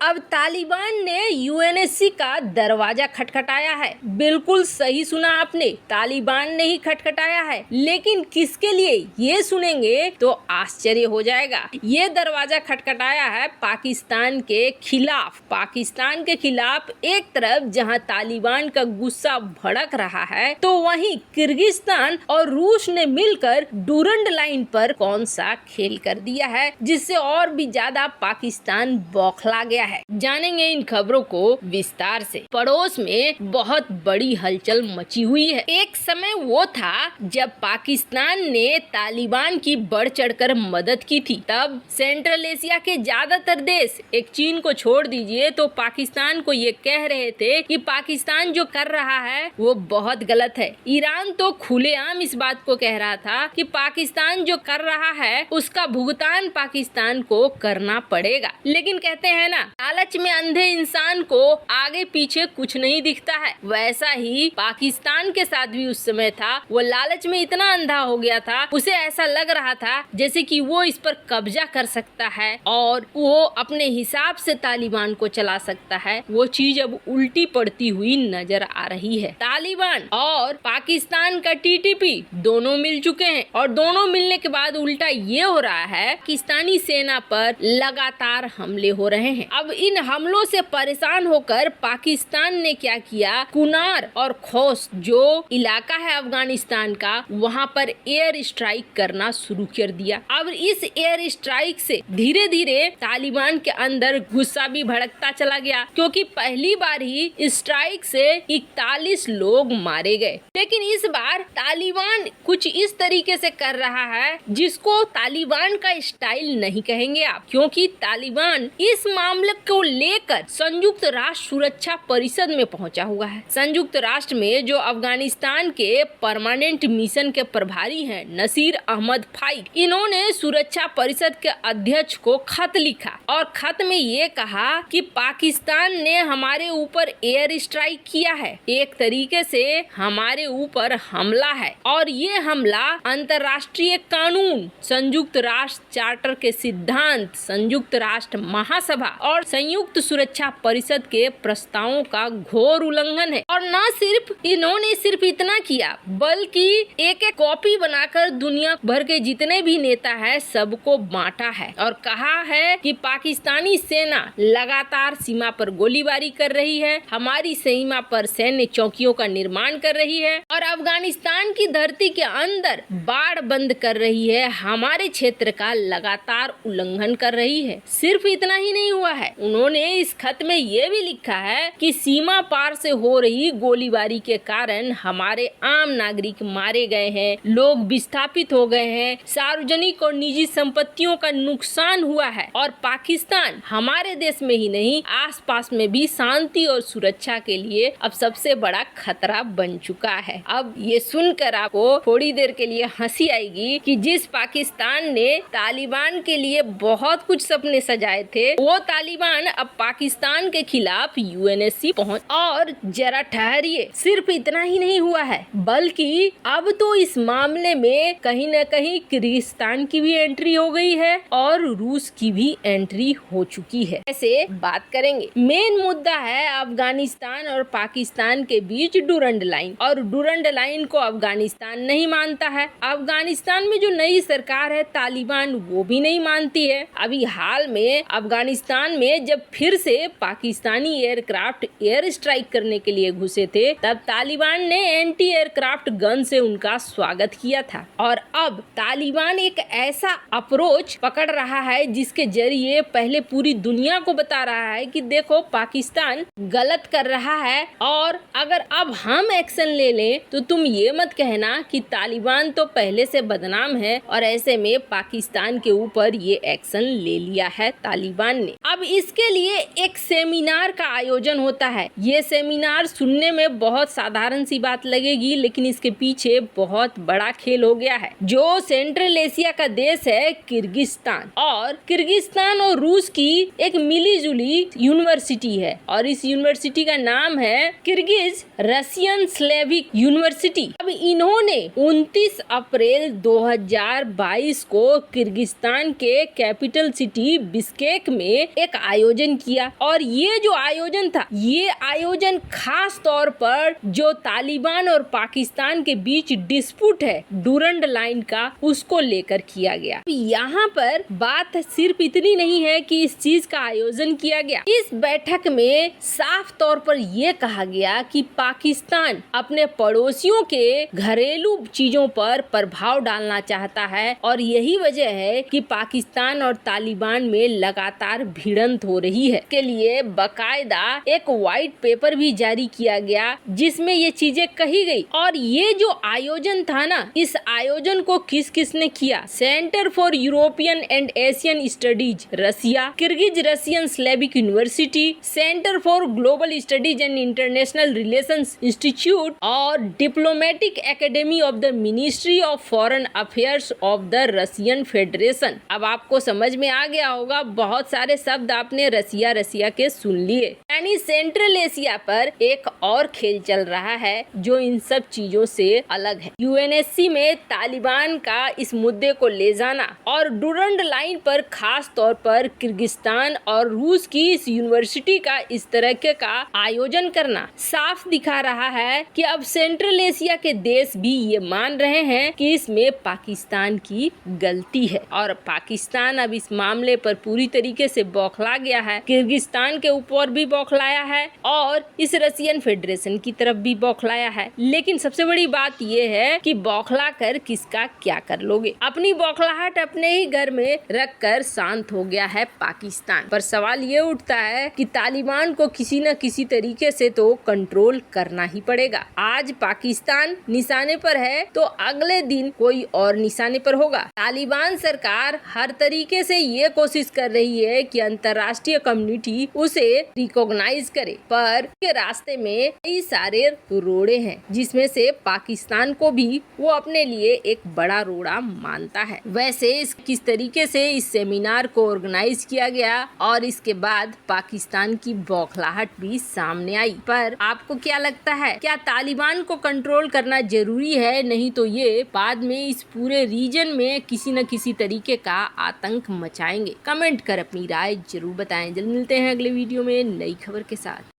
अब तालिबान ने यूएनएससी का दरवाजा खटखटाया है। बिल्कुल सही सुना आपने, तालिबान ने ही खटखटाया है। लेकिन किसके लिए, ये सुनेंगे तो आश्चर्य हो जाएगा। ये दरवाजा खटखटाया है पाकिस्तान के खिलाफ। पाकिस्तान के खिलाफ एक तरफ जहां तालिबान का गुस्सा भड़क रहा है, तो वहीं किर्गिस्तान और रूस ने मिलकर डूरंड लाइन पर कौन सा खेल कर दिया है, जिससे और भी ज्यादा पाकिस्तान बौखला गया है। जानेंगे इन खबरों को विस्तार से। पड़ोस में बहुत बड़ी हलचल मची हुई है। एक समय वो था जब पाकिस्तान ने तालिबान की बढ़ चढ़कर मदद की थी। तब सेंट्रल एशिया के ज्यादातर देश, एक चीन को छोड़ दीजिए, तो पाकिस्तान को ये कह रहे थे कि पाकिस्तान जो कर रहा है वो बहुत गलत है। ईरान तो खुलेआम इस बात को कह रहा था कि पाकिस्तान जो कर रहा है उसका भुगतान पाकिस्तान को करना पड़ेगा। लेकिन कहते हैं ना, लालच में अंधे इंसान को आगे पीछे कुछ नहीं दिखता है। वैसा ही पाकिस्तान के साथ भी उस समय था। वो लालच में इतना अंधा हो गया था, उसे ऐसा लग रहा था जैसे कि वो इस पर कब्जा कर सकता है और वो अपने हिसाब से तालिबान को चला सकता है। वो चीज अब उल्टी पड़ती हुई नजर आ रही है। तालिबान और पाकिस्तान का टीटीपी दोनों मिल चुके हैं और दोनों मिलने के बाद उल्टा ये हो रहा है, पाकिस्तानी सेना पर लगातार हमले हो रहे हैं। अब इन हमलों से परेशान होकर पाकिस्तान ने क्या किया, कुनार और खोस जो इलाका है अफगानिस्तान का, वहां पर एयर स्ट्राइक करना शुरू कर दिया। अब इस एयर स्ट्राइक से धीरे धीरे तालिबान के अंदर गुस्सा भी भड़कता चला गया, क्योंकि पहली बार ही स्ट्राइक से 41 लोग मारे गए। लेकिन इस बार तालिबान कुछ इस तरीके से कर रहा है जिसको तालिबान का स्टाइल नहीं कहेंगे आप, क्योंकि तालिबान इस मामले को लेकर संयुक्त राष्ट्र सुरक्षा परिषद में पहुंचा हुआ है। संयुक्त राष्ट्र में जो अफगानिस्तान के परमानेंट मिशन के प्रभारी हैं, नसीर अहमद फाइक, इन्होंने सुरक्षा परिषद के अध्यक्ष को खत लिखा और खत में ये कहा कि पाकिस्तान ने हमारे ऊपर एयर स्ट्राइक किया है, एक तरीके से हमारे ऊपर हमला है और ये हमला अंतर्राष्ट्रीय कानून, संयुक्त राष्ट्र चार्टर के सिद्धांत, संयुक्त राष्ट्र महासभा और संयुक्त सुरक्षा परिषद के प्रस्तावों का घोर उल्लंघन है। और न सिर्फ इन्होंने सिर्फ इतना किया, बल्कि एक एक कॉपी बनाकर दुनिया भर के जितने भी नेता है सबको बांटा है और कहा है कि पाकिस्तानी सेना लगातार सीमा पर गोलीबारी कर रही है, हमारी सीमा पर सैन्य चौकियों का निर्माण कर रही है और अफगानिस्तान की धरती के अंदर बाढ़ बंद कर रही है, हमारे क्षेत्र का लगातार उल्लंघन कर रही है। सिर्फ इतना ही नहीं हुआ है, उन्होंने इस खत में ये भी लिखा है कि सीमा पार से हो रही गोलीबारी के कारण हमारे आम नागरिक मारे गए हैं, लोग विस्थापित हो गए हैं, सार्वजनिक और निजी संपत्तियों का नुकसान हुआ है और पाकिस्तान हमारे देश में ही नहीं, आसपास में भी शांति और सुरक्षा के लिए अब सबसे बड़ा खतरा बन चुका है। अब ये सुनकर आपको थोड़ी देर के लिए हंसी आएगी कि जिस पाकिस्तान ने तालिबान के लिए बहुत कुछ सपने सजाए थे, वो तालिबान अब पाकिस्तान के खिलाफ यूएनएससी पहुंच। और जरा ठहरिए, सिर्फ इतना ही नहीं हुआ है, बल्कि अब तो इस मामले में कहीं न कहीं किर्गिस्तान की भी एंट्री हो गई है और रूस की भी एंट्री हो चुकी है। ऐसे बात करेंगे। मेन मुद्दा है अफगानिस्तान और पाकिस्तान के बीच डूरंड लाइन, और डूरंड लाइन को अफगानिस्तान नहीं मानता है। अफगानिस्तान में जो नई सरकार है तालिबान, वो भी नहीं मानती है। अभी हाल में अफगानिस्तान में जब फिर से पाकिस्तानी एयरक्राफ्ट एयर स्ट्राइक करने के लिए घुसे थे, तब तालिबान ने एंटी एयरक्राफ्ट गन से उनका स्वागत किया था। और अब तालिबान एक ऐसा अप्रोच पकड़ रहा है जिसके जरिए पहले पूरी दुनिया को बता रहा है कि देखो पाकिस्तान गलत कर रहा है और अगर अब हम एक्शन ले लें तो तुम ये मत कहना कि तालिबान तो पहले से बदनाम है और ऐसे में पाकिस्तान के ऊपर ये एक्शन ले लिया है तालिबान ने। अब इसके लिए एक सेमिनार का आयोजन होता है। ये सेमिनार सुनने में बहुत साधारण सी बात लगेगी, लेकिन इसके पीछे बहुत बड़ा खेल हो गया है। जो सेंट्रल एशिया का देश है किर्गिस्तान, और किर्गिस्तान और रूस की एक मिली जुली यूनिवर्सिटी है और इस यूनिवर्सिटी का नाम है किर्गिज रशियन स्लेविक यूनिवर्सिटी। अब इन्होंने 29 अप्रैल 2022 को किर्गिस्तान के कैपिटल सिटी बिश्केक में एक आयोजन किया और ये जो आयोजन था, ये आयोजन खास तौर पर जो तालिबान और पाकिस्तान के बीच डिस्प्यूट है डूरंड लाइन का, उसको लेकर किया गया। यहाँ पर बात सिर्फ इतनी नहीं है कि इस चीज का आयोजन किया गया, इस बैठक में साफ तौर पर यह कहा गया कि पाकिस्तान अपने पड़ोसियों के घरेलू चीजों पर प्रभाव डालना चाहता है और यही वजह है कि पाकिस्तान और तालिबान में लगातार भिड़ंत हो रही है। के लिए बकायदा एक व्हाइट पेपर भी जारी किया गया जिसमें ये चीजें कही गई। और ये जो आयोजन था ना, इस आयोजन को किस किस ने किया? Centre for European and Asian studies Russia, Kyrgyz Russian Slavic university, centre for global studies and international relations institute और diplomatic academy of the ministry of foreign affairs of the Russian federation. अब आपको समझ में आ गया होगा, बहुत सारे शब्द आपने रसिया के सुन लिए। यानी सेंट्रल एशिया पर एक और खेल चल रहा है जो इन सब चीजों से अलग है। यूएनएससी में तालिबान का इस मुद्दे को ले जाना और डूरंड लाइन पर खास तौर पर किर्गिस्तान और रूस की इस यूनिवर्सिटी का इस तरह के का आयोजन करना साफ दिखा रहा है कि अब सेंट्रल एशिया के देश भी ये मान रहे हैं कि इसमें पाकिस्तान की गलती है और पाकिस्तान अब इस मामले पर पूरी तरीके से बौखला गया है। किर्गिस्तान के ऊपर भी बौखलाया है और इस रशियन फेडरेशन की तरफ भी बौखलाया है। लेकिन सबसे बड़ी बात यह है कि बौखला कर किसका क्या कर लोगे? अपनी बौखलाहट अपने ही घर में रख कर शांत हो गया है पाकिस्तान। पर सवाल ये उठता है कि तालिबान को किसी न किसी तरीके से तो कंट्रोल करना ही पड़ेगा। आज पाकिस्तान निशाने पर है तो अगले दिन कोई और निशाने पर होगा। तालिबान सरकार हर तरीके से ये कोशिश कर रही है कि अंतर्राष्ट्रीय कम्युनिटी उसे रिकॉग्नाइज करे, पर के रास्ते में कई सारे रोड़े हैं जिसमें से पाकिस्तान को भी वो अपने लिए एक बड़ा रोड़ा मानता है। वैसे किस तरीके से इस सेमिनार को ऑर्गेनाइज किया गया और इसके बाद पाकिस्तान की बौखलाहट भी सामने आई, पर आपको क्या लगता है, क्या तालिबान को कंट्रोल करना जरूरी है? नहीं तो ये बाद में इस पूरे रीजन में किसी न किसी तरीके का आतंक मचाएंगे। कमेंट कर अपनी राय जरूर बताएं। जल्द मिलते हैं अगले वीडियो में नई खबर के साथ।